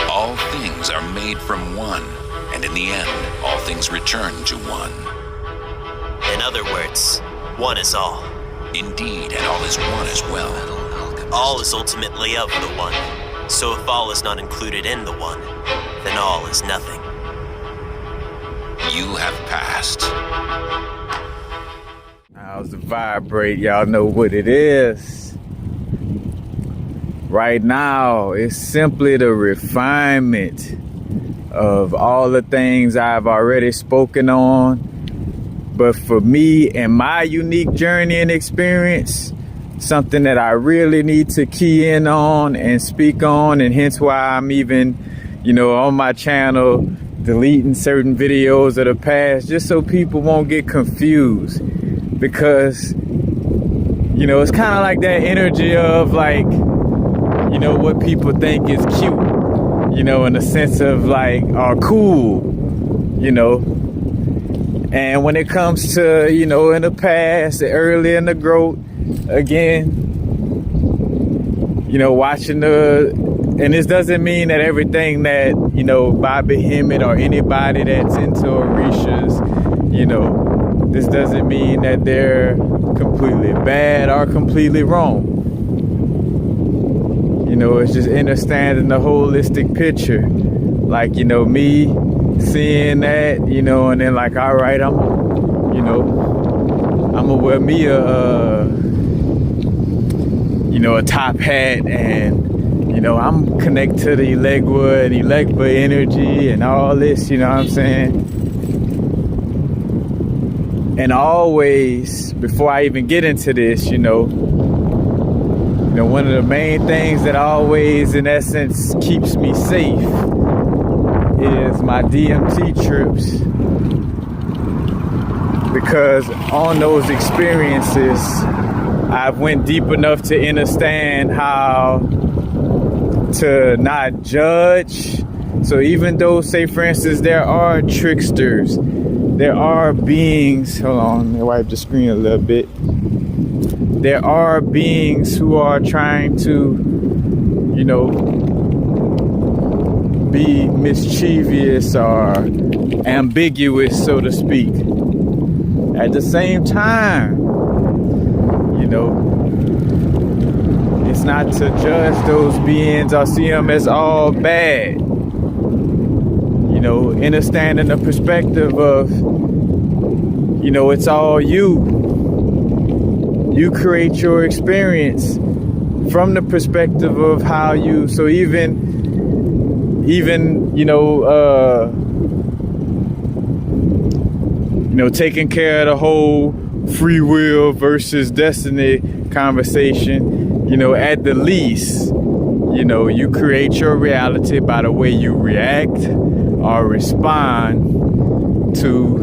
All things are made from one, and in the end, all things return to one. In other words, one is all. Indeed, and all is one as well. All is ultimately of the one. So if all is not included in the one, then all is nothing. You have passed. How's the vibrate? Y'all know what it is. Right now, it's simply the refinement of all the things I've already spoken on. But for me and my unique journey and experience, something that I really need to key in on and speak on, and hence why I'm even, on my channel, deleting certain videos of the past, just so people won't get confused. Because, it's kind of like that energy of like, what people think is cute, in the sense of like, are cool, And when it comes to, in the past, early in the growth, again, watching and this doesn't mean that everything that, Bobby Hemmett or anybody that's into Orishas, this doesn't mean that they're completely bad or completely wrong. It's just understanding the holistic picture. Like, me seeing that, and then like, all right, I'm gonna wear me a top hat, and, I'm connected to the Elegua and Elegba energy and all this, you know what I'm saying? And always, before I even get into this, one of the main things that always, in essence, keeps me safe is my DMT trips. Because on those experiences, I've went deep enough to understand how to not judge. So even though, say for instance, there are tricksters, there are beings, hold on, let me wipe the screen a little bit. There are beings who are trying to, be mischievous or ambiguous, so to speak. At the same time, it's not to judge those beings or see them as all bad. Understanding the perspective of, it's all you. You create your experience from the perspective of how you, so even, taking care of the whole free will versus destiny conversation, at the least, you create your reality by the way you react or respond to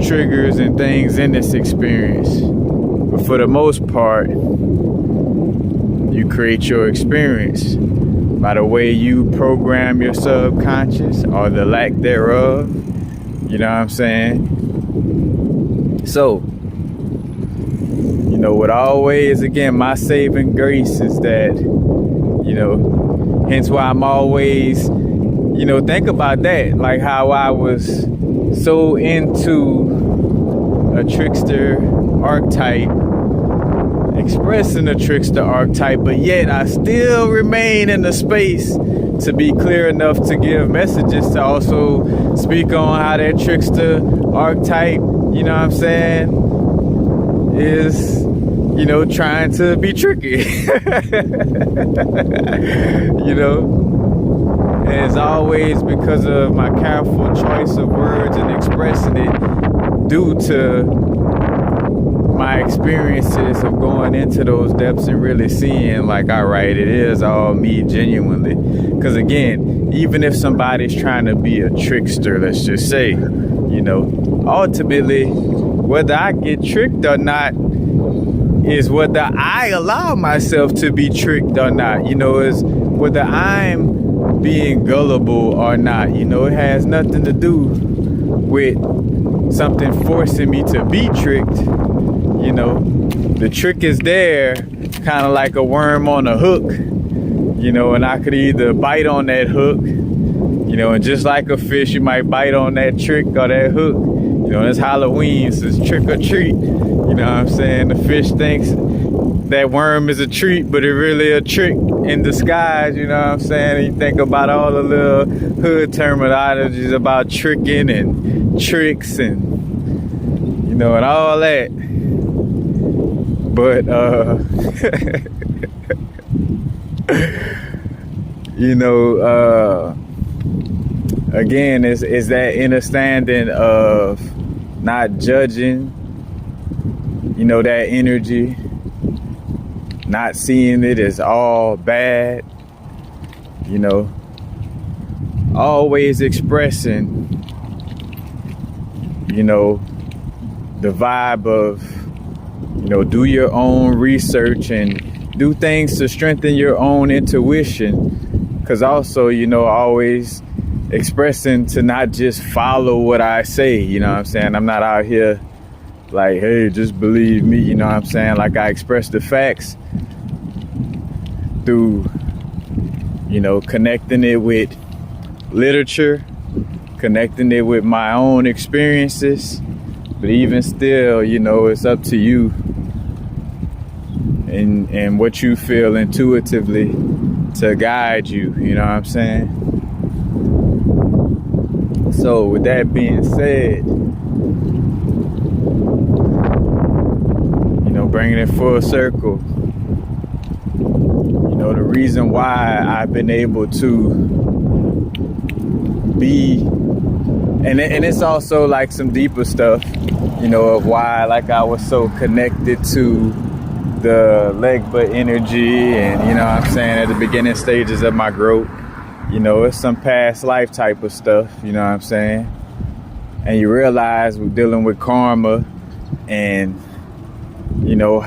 triggers and things in this experience. But for the most part, you create your experience by the way you program your subconscious or the lack thereof. You know what I'm saying? So, what always, again, my saving grace is that, hence why I'm always, think about that. Like how I was so into a trickster archetype, expressing a trickster archetype, but yet I still remain in the space to be clear enough to give messages to also speak on how that trickster archetype, you know what I'm saying, is, trying to be tricky. And it's always because of my careful choice of words and expressing it due to my experiences of going into those depths and really seeing like, all right, it is all me genuinely. Because again, even if somebody's trying to be a trickster, let's just say, ultimately, whether I get tricked or not is whether I allow myself to be tricked or not, is whether I'm being gullible or not. It has nothing to do with something forcing me to be tricked. The trick is there, kind of like a worm on a hook, you know, and I could either bite on that hook, you know, and just like a fish, you might bite on that trick or that hook. You know, it's Halloween, so it's trick or treat. You know what I'm saying? The fish thinks that worm is a treat, but it really a trick in disguise. You know what I'm saying? And you think about all the little hood terminologies about tricking and tricks and, you know, and all that. But, you know, again, it's that understanding of not judging, you know, that energy, not seeing it as all bad, you know, always expressing, you know, the vibe of, you know, do your own research and do things to strengthen your own intuition. Because also, you know, always expressing to not just follow what I say, you know what I'm saying? I'm not out here like, hey, just believe me, you know what I'm saying? Like, I express the facts through, you know, connecting it with literature, connecting it with my own experiences. But even still, you know, it's up to you and what you feel intuitively to guide you, you know what I'm saying? So with that being said, you know, bringing it full circle, you know, the reason why I've been able to be, and it's also like some deeper stuff, you know, of why like I was so connected to the Legba energy and, you know what I'm saying, at the beginning stages of my growth. You know, it's some past life type of stuff, you know what I'm saying? And you realize we're dealing with karma and, you know,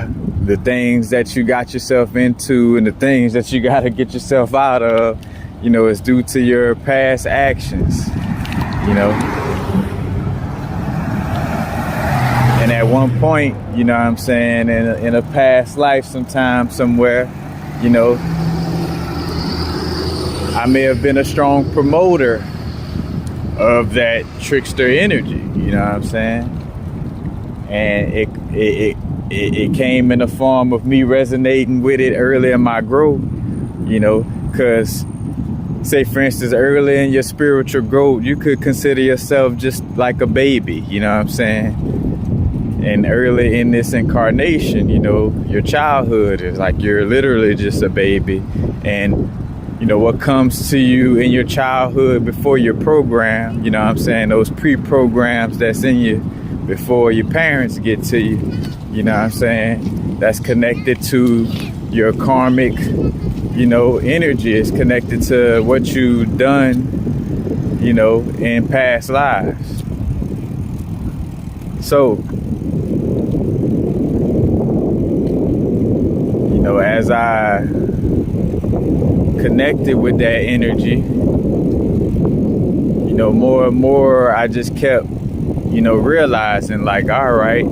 the things that you got yourself into and the things that you got to get yourself out of, you know, is due to your past actions, you know? And at one point, you know what I'm saying, in a past life sometime, somewhere, you know, I may have been a strong promoter of that trickster energy, you know what I'm saying? And it came in the form of me resonating with it early in my growth, you know, because say, for instance, early in your spiritual growth, you could consider yourself just like a baby, you know what I'm saying? And early in this incarnation, you know, your childhood is like you're literally just a baby. And, you know, what comes to you in your childhood before you're programmed, you know what I'm saying? Those pre-programs that's in you before your parents get to you, you know what I'm saying? That's connected to your karmic, you know, energy. It's connected to what you've done, you know, in past lives. So, you know, as I connected with that energy, you know, more and more I just kept, you know, realizing like, all right,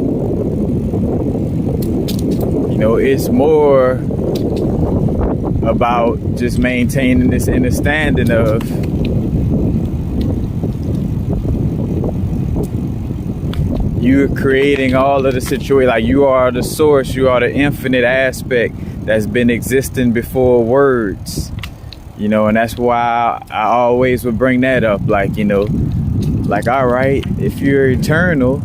you know, it's more about just maintaining this understanding of you're creating all of the situation. Like, you are the source, you are the infinite aspect that's been existing before words, you know. And that's why I always would bring that up, like, you know, like, all right, if you're eternal,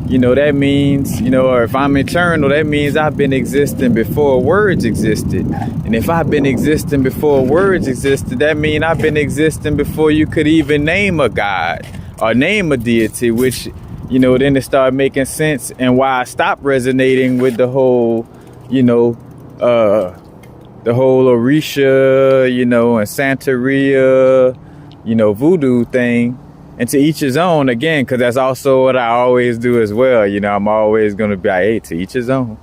you know, that means, you know, or if I'm eternal, that means I've been existing before words existed. And if I've been existing before words existed, that means I've been existing before you could even name a god or name a deity, which, you know, then it started making sense, and why I stopped resonating with the whole, you know, the whole Orisha, you know, and Santeria, you know, voodoo thing. And to each his own, again, because that's also what I always do as well. You know, I'm always going to be like, hey, to each his own.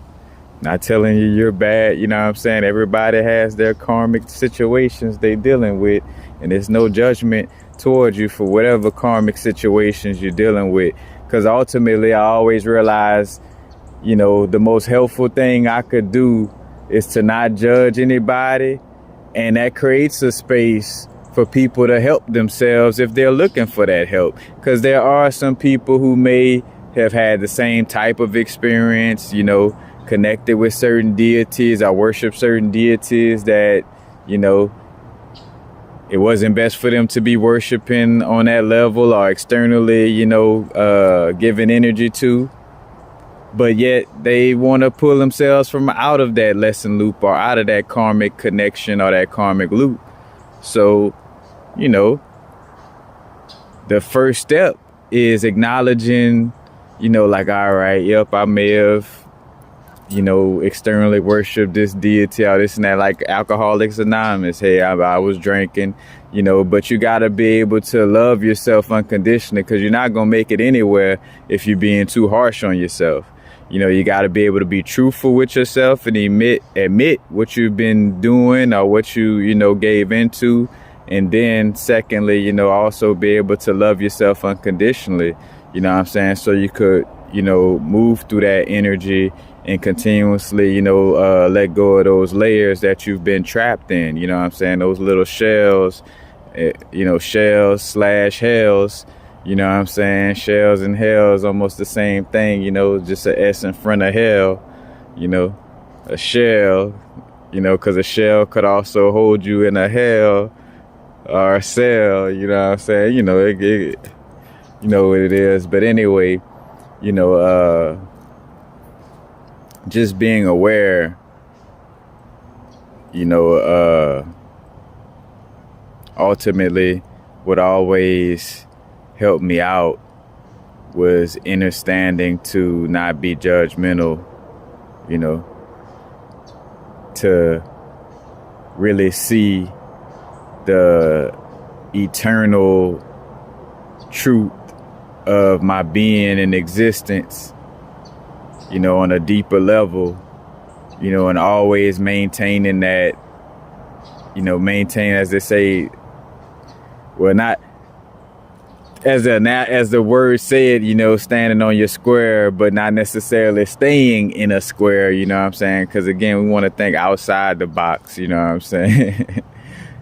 Not telling you you're bad, you know what I'm saying? Everybody has their karmic situations they dealing with, and there's no judgment towards you for whatever karmic situations you're dealing with. Because ultimately, I always realize, you know, the most helpful thing I could do is to not judge anybody And that creates a space for people to help themselves if they're looking for that help. Because there are some people who may have had the same type of experience, you know, connected with certain deities or worship certain deities that, you know, it wasn't best for them to be worshiping on that level or externally, you know, giving energy to. But yet they want to pull themselves from out of that lesson loop or out of that karmic connection or that karmic loop. So, you know, the first step is acknowledging, you know, like, all right, yep, I may have, you know, externally worshiped this deity or this and that, like Alcoholics Anonymous. Hey, I was drinking, you know, but you got to be able to love yourself unconditionally, because you're not going to make it anywhere if you're being too harsh on yourself. You know, you got to be able to be truthful with yourself and admit what you've been doing or what you know, gave into. And then secondly, you know, also be able to love yourself unconditionally, you know what I'm saying? So you could, you know, move through that energy and continuously, you know, let go of those layers that you've been trapped in, you know what I'm saying? Those little shells, you know, shells/hells. You know what I'm saying? Shells and hells, almost the same thing, you know, just an S in front of hell, you know, a shell, you know, because a shell could also hold you in a hell or a cell, you know what I'm saying? You know, you know what it is. But anyway, you know, just being aware, you know, ultimately would always helped me out was understanding to not be judgmental, you know, to really see the eternal truth of my being and existence, you know, on a deeper level, you know, and always maintaining that, you know, as they say, well, not as the word said, you know, standing on your square, but not necessarily staying in a square, you know what I'm saying? Because again, we want to think outside the box, you know what I'm saying?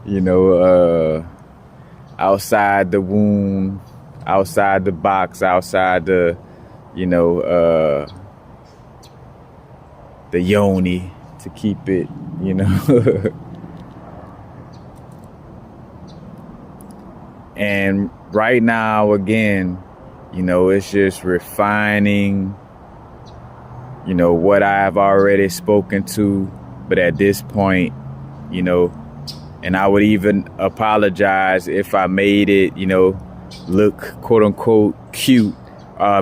You know, outside the womb, outside the box, outside the, you know, the yoni, to keep it, you know. And right now, again, you know, it's just refining, you know, what I've already spoken to. But at this point, you know, and I would even apologize if I made it, you know, look quote unquote cute,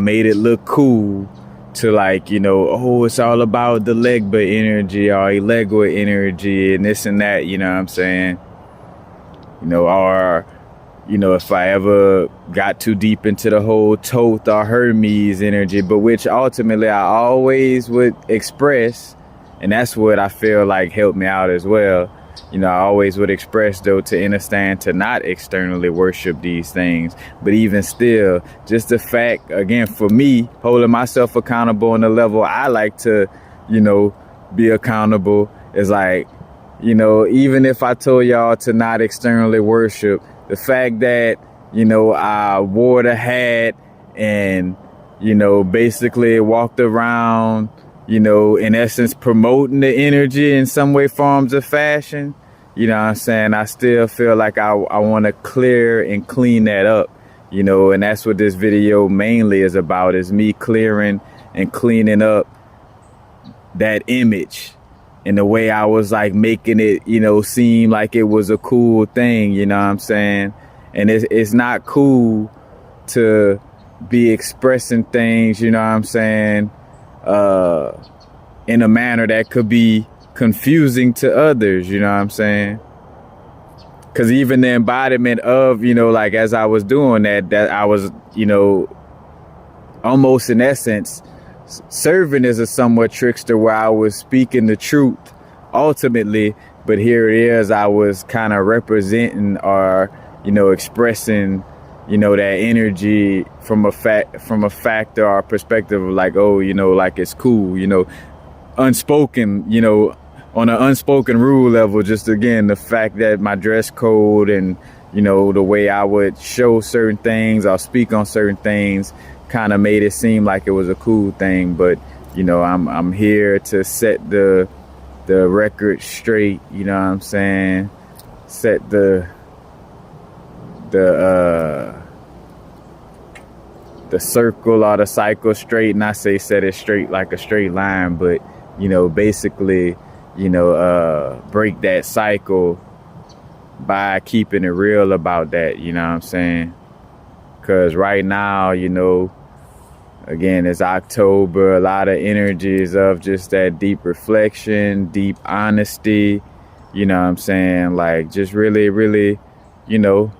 made it look cool to, like, you know, oh, it's all about the Legba energy or Elegua energy and this and that, you know what I'm saying? You know, or, you know, if I ever got too deep into the whole Thoth or Hermes energy, but which ultimately I always would express, and that's what I feel like helped me out as well. You know, I always would express, though, to understand to not externally worship these things. But even still, just the fact, again, for me, holding myself accountable on the level I like to, you know, be accountable is like, you know, even if I told y'all to not externally worship, the fact that, you know, I wore the hat and, you know, basically walked around, you know, in essence, promoting the energy in some way, forms, or fashion, you know what I'm saying? I still feel like I want to clear and clean that up, you know, and that's what this video mainly is about, is me clearing and cleaning up that image in the way I was like making it, you know, seem like it was a cool thing, you know what I'm saying? And it's not cool to be expressing things, you know what I'm saying, in a manner that could be confusing to others, you know what I'm saying? Because even the embodiment of, you know, like as I was doing that I was, you know, almost in essence serving as a somewhat trickster, where I was speaking the truth ultimately, but here it is, I was kind of representing or, you know, expressing, you know, that energy from a factor or perspective of like, oh, you know, like it's cool, you know, unspoken, you know, on an unspoken rule level, just again, the fact that my dress code and, you know, the way I would show certain things or speak on certain things kind of made it seem like it was a cool thing. But, you know, I'm here to set the record straight, you know what I'm saying? Set the circle or the cycle straight. And I say set it straight like a straight line, but, you know, basically, you know, break that cycle by keeping it real about that, you know what I'm saying? Because right now, you know, again, it's October, a lot of energies of just that deep reflection, deep honesty, you know what I'm saying? Like, just really, really, you know,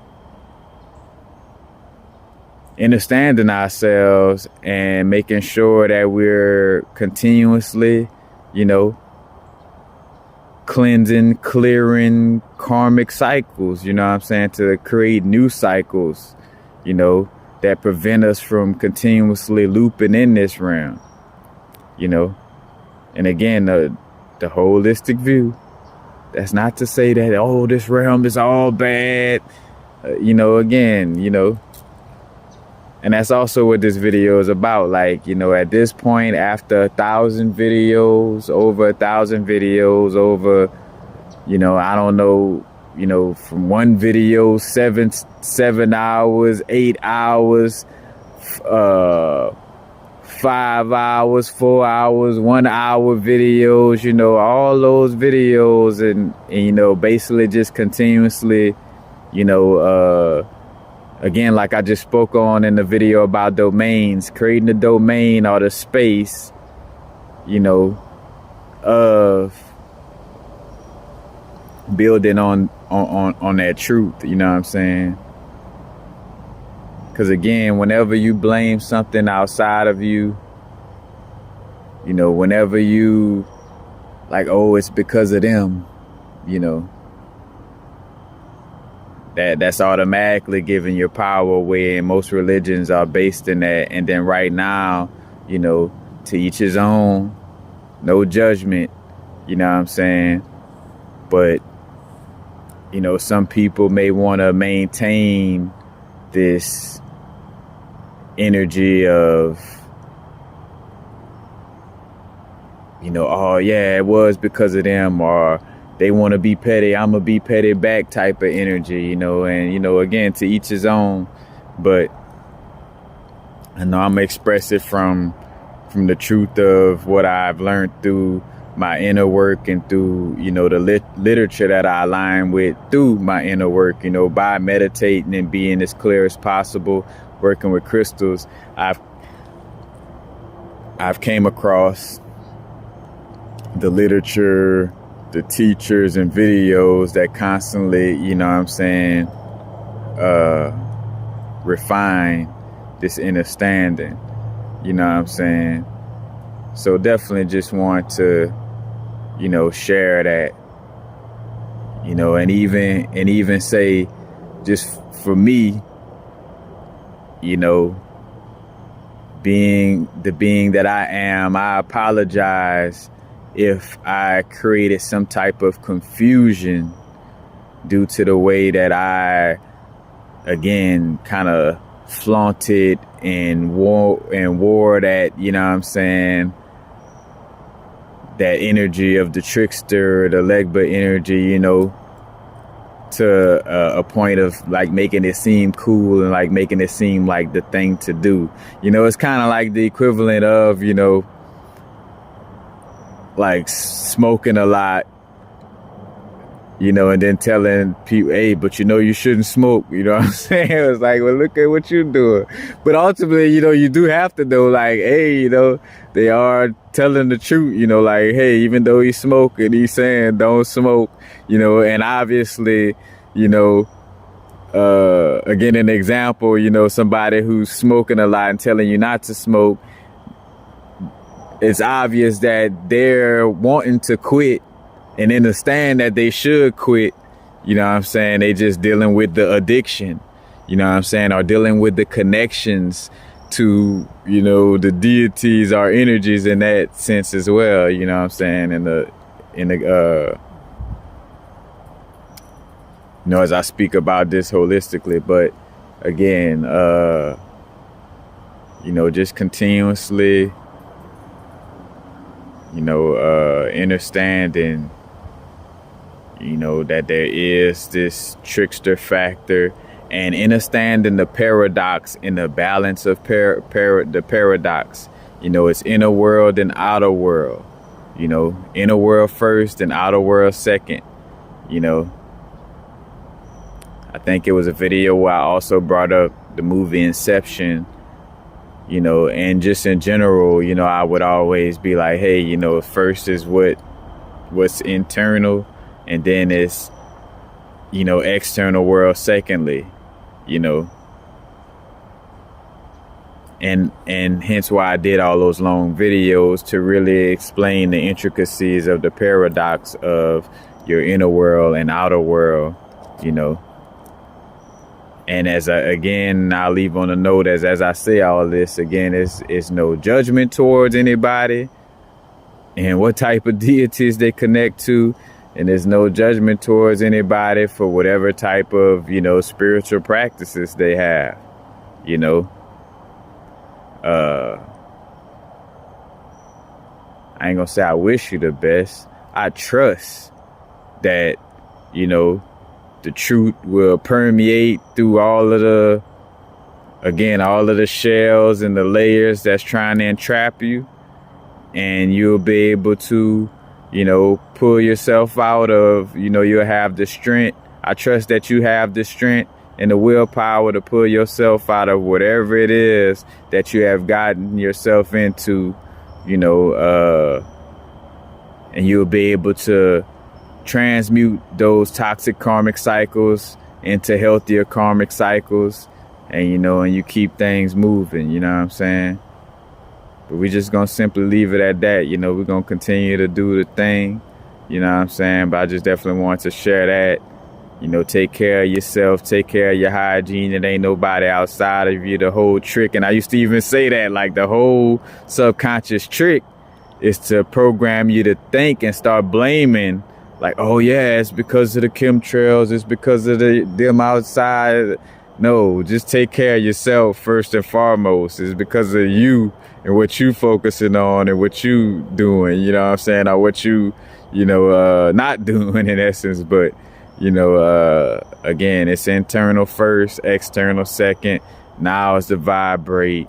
understanding ourselves and making sure that we're continuously, you know, cleansing, clearing karmic cycles, you know what I'm saying, to create new cycles, you know, that prevent us from continuously looping in this realm, you know. And again, the holistic view, that's not to say that, oh, this realm is all bad, you know, again, you know. And that's also what this video is about. Like, you know, at this point, after 1,000 videos, over 1,000 videos, over, you know, I don't know, you know, from one video, 7 hours, 8 hours, 5 hours, 4 hours, 1 hour videos, you know, all those videos and you know, basically just continuously, you know, again, like I just spoke on in the video about domains, creating the domain or the space, you know, of building on that truth, you know what I'm saying? Because again, whenever you blame something outside of you, you know, whenever you like, oh, it's because of them, you know, that's automatically giving your power away, and most religions are based in that. And then right now, you know, to each his own, no judgment, you know what I'm saying? But, you know, some people may want to maintain this energy of, you know, oh yeah, it was because of them, or they want to be petty, I'm gonna be petty back type of energy, you know. And, you know, again, to each his own. But I know I'm gonna express it from the truth of what I've learned through my inner work and through, you know, the literature that I align with through my inner work, you know, by meditating and being as clear as possible, working with crystals. I've came across the literature, the teachers and videos that constantly, you know what I'm saying, refine this understanding, you know what I'm saying? So definitely just want to, you know, share that, you know, and even say, just for me, you know, being the being that I am, I apologize if I created some type of confusion due to the way that I, again, kind of flaunted and wore that, you know what I'm saying, that energy of the trickster, the Legba energy, you know, to a point of like making it seem cool and like making it seem like the thing to do. You know, it's kind of like the equivalent of, you know, like smoking a lot, you know, and then telling people, hey, but you know, you shouldn't smoke, you know what I'm saying? It was like, well, look at what you're doing. But ultimately, you know, you do have to know, like, hey, you know, they are telling the truth, you know, like, hey, even though he's smoking, he's saying don't smoke, you know. And obviously, you know, again, an example, you know, somebody who's smoking a lot and telling you not to smoke, it's obvious that they're wanting to quit and understand that they should quit, you know what I'm saying? They just dealing with the addiction, you know what I'm saying? Or dealing with the connections to, you know, the deities or energies in that sense as well, you know what I'm saying? And as I speak about this holistically. But again, just continuously, understanding, that there is this trickster factor, and understanding the paradox and the balance of the paradox. It's inner world and outer world. Inner world first and outer world second. I think it was a video where I also brought up the movie Inception, and just in general, I would always be like, hey, first is what's internal, and then it's, external world secondly, and hence why I did all those long videos to really explain the intricacies of the paradox of your inner world and outer world, And I'll leave on a note as I say all this, again, it's no judgment towards anybody and what type of deities they connect to. And there's no judgment towards anybody for whatever type of, spiritual practices they have, I ain't gonna say I wish you the best. I trust that, the truth will permeate through all of the shells and the layers that's trying to entrap you. And you'll be able to, pull yourself out of, you'll have the strength. I trust that you have the strength and the willpower to pull yourself out of whatever it is that you have gotten yourself into, and you'll be able to transmute those toxic karmic cycles into healthier karmic cycles, and and you keep things moving, you know what I'm saying? But we just gonna simply leave it at that. We're gonna continue to do the thing, you know what I'm saying? But I just definitely want to share that. Take care of yourself, take care of your hygiene. It ain't nobody outside of you. The whole trick, and I used to even say that, like, the whole subconscious trick is to program you to think and start blaming, like, oh yeah, it's because of the chemtrails, it's because of them outside. No, just take care of yourself first and foremost. It's because of you and what you focusing on and what you doing, you know what I'm saying? Or what you, not doing in essence. But, again, it's internal first, external second. Now it's to vibrate,